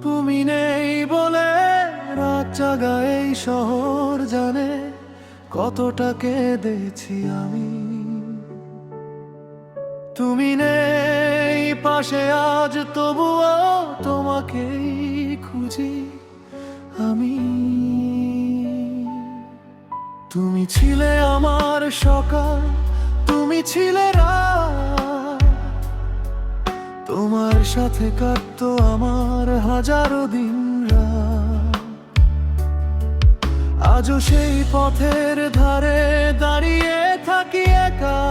তুমি নেই বলে রাত জাগা এই শহর জানে কতটা কেঁদেছি আমি। তুমি নেই পাশে আজ, তবুও তোমাকেই খুঁজি আমি। তুমি ছিলে আমার সকাল, তুমি ছিলে রাত, তোমার সাথে কাটতো আমার হাজারো দিন রাত। আজও সেই পথের ধারে দাঁড়িয়ে থাকি একা,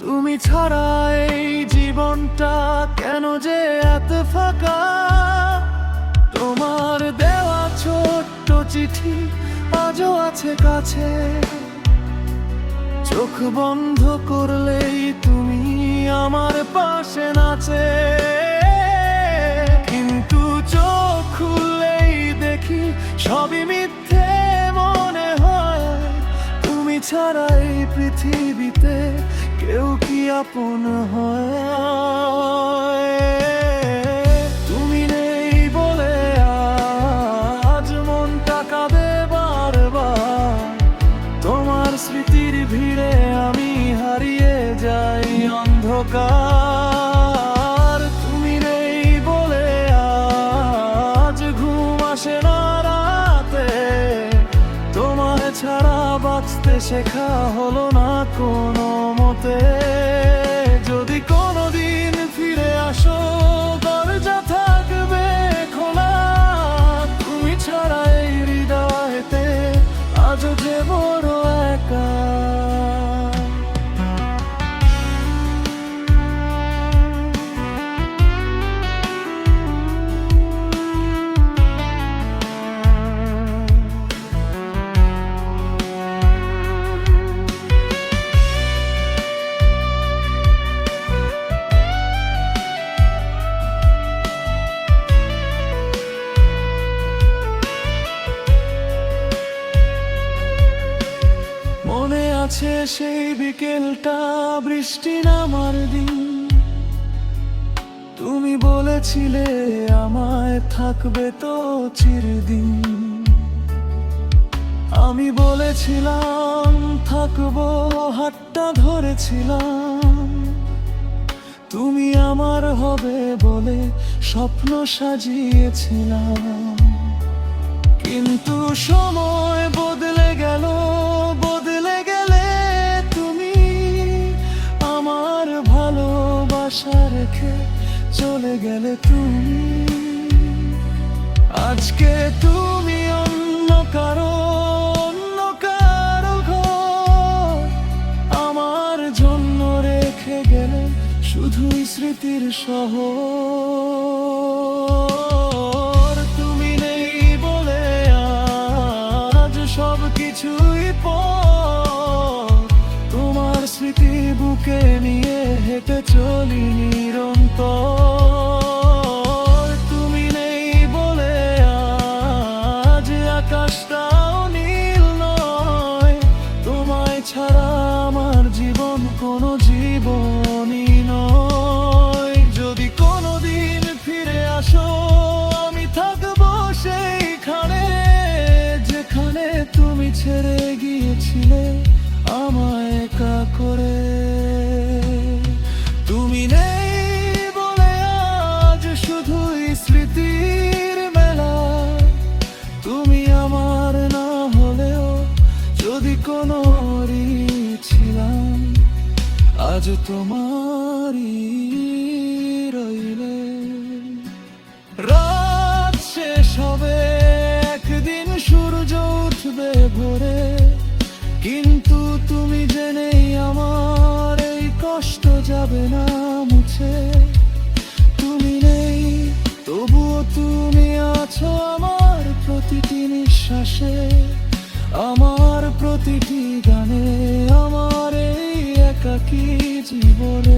তুমি ছাড়া এই জীবনটা কেন যে এত ফাঁকা। তোমার দেওয়া ছোট্ট চিঠি আজও আছে কাছে, চোখ বন্ধ করলেই তুমি আমার পাশে নাচে। কিন্তু চোখ খুললেই দেখি সবই মিথ্যে মনে হয়, তুমি ছাড়া এই পৃথিবীতে কেউ কি আপন হয়। তুমি নেই বলে আজ মনটা কাঁদে বারবার, তোমার স্মৃতির ভিড়ে আমি হারিয়ে যাই অন্ধকার। তুমি নেই বলে আজ ঘুম আসে না রাতে, তোমার ছাড়া বাঁচতে শেখা হলো না কোনো মতে। যদি কোনোদিন ফিরে আসো দরজা থাকবে খোলা, তুমি ছাড়া এই হৃদয়তে আজও যে বড় একা। মনে আছে সেই বিকেলটা, বৃষ্টি নামার দিন, তুমি বলেছিলে আমায় থাকবে তো চিরদিন। আমি বলেছিলাম থাকবো, হাতটা ধরেছিলাম, তুমি আমার হবে বলে স্বপ্ন সাজিয়েছিলাম। কিন্তু সময় বদলে গেল, বদলে গেলে তুমি আমার ভালোবাসা রেখে চলে গেলে তুমি। আজকে তুমি অন্য কারো ঘর আমার জন্য রেখে গেলে, শুধুই স্মৃতির শহর। তুমি নেই বলে আজ সব কিছুই পর, তোমার স্মৃতি বুকে নিয়ে হেঁটে চলি নিরন্তর। তুমি নেই বলে আজ আকাশটাও নীল নয়, তোমায় ছাড়া আমার জীবন কোনো জীবনই নয়। যদি কোনোদিন ফিরে আসো আমি থাকবো সেইখানে, যেখানে তুমি ছেড়ে গিয়েছিলে আমায় একা করে। তুমি নেই বলে আজ শুধুই স্মৃতির মেলা, তুমি আমার না হলেও যদি কোনো ছিলাম আজ তোমারই রইলে। রাত শেষ হবে একদিন, সূর্য উঠবে ভোরে, কিন্তু তুমি জেনেই আমার এই কষ্ট যাবে না মুছে। তুমি নেই তবুও তুমি আছো আমার প্রতিটি নিঃশ্বাসে, আমার প্রতিটি গানে, আমার এই একাকী জীবনে।